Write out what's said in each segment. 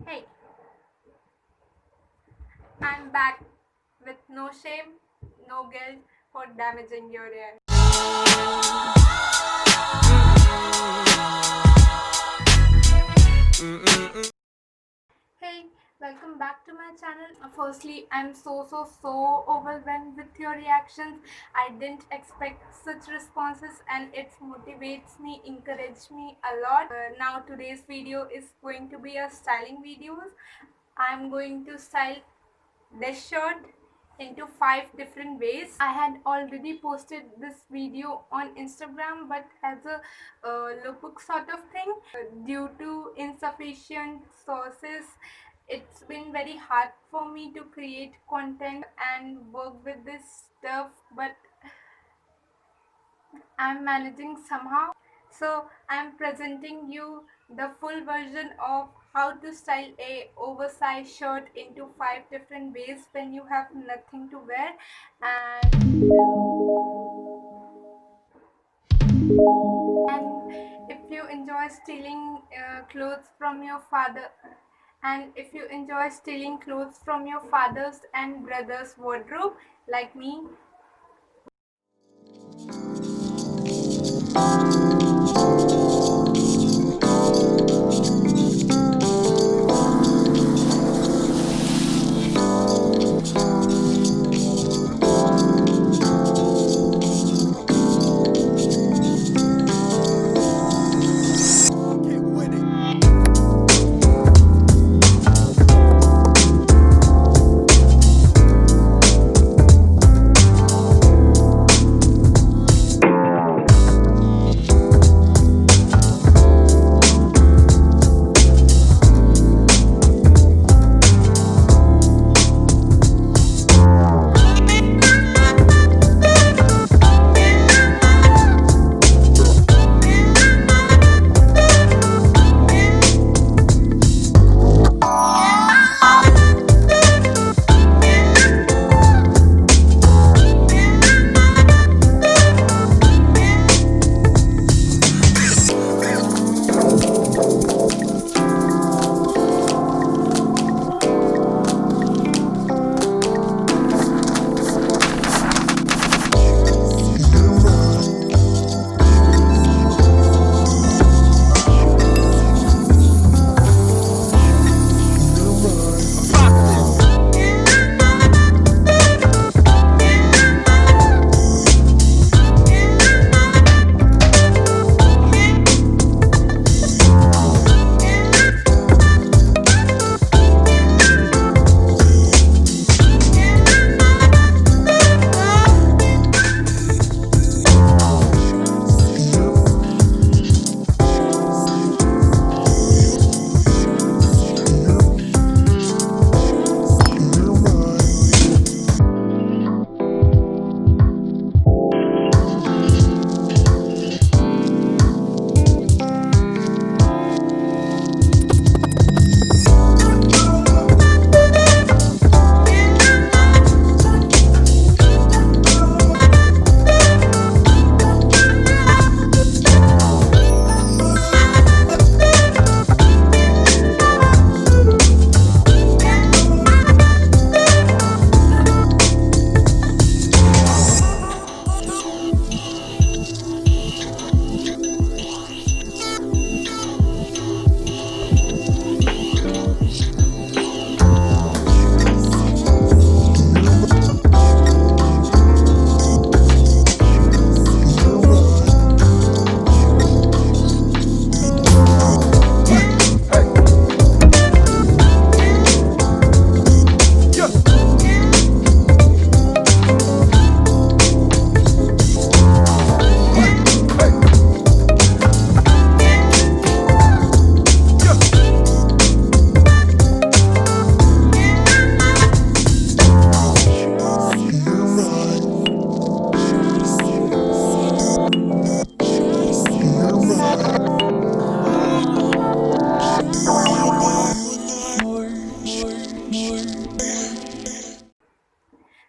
Hey, I'm back with no shame, no guilt for damaging your ear. Hey, welcome back to my channel. Firstly, I'm so overwhelmed with your reactions. I didn't expect such responses and it motivates me, encourages me a lot. Now today's video is going to be a styling video. I'm going to style this shirt into 5 different ways. I had already posted this video on Instagram, but as a lookbook sort of thing, due to insufficient sources, it's been very hard for me to create content and work with this stuff, but I'm managing somehow. So I'm presenting you the full version of how to style a oversized shirt into 5 different ways when you have nothing to wear. And if you enjoy stealing clothes from your father, and if you enjoy stealing clothes from your father's and brother's wardrobe like me,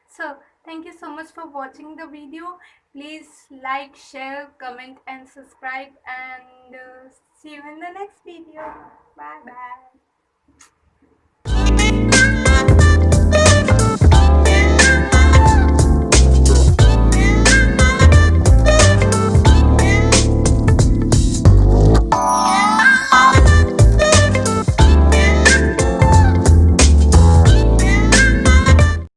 so thank you so much for watching the video. Please like, share, comment and subscribe, and see you in the next video. Bye bye.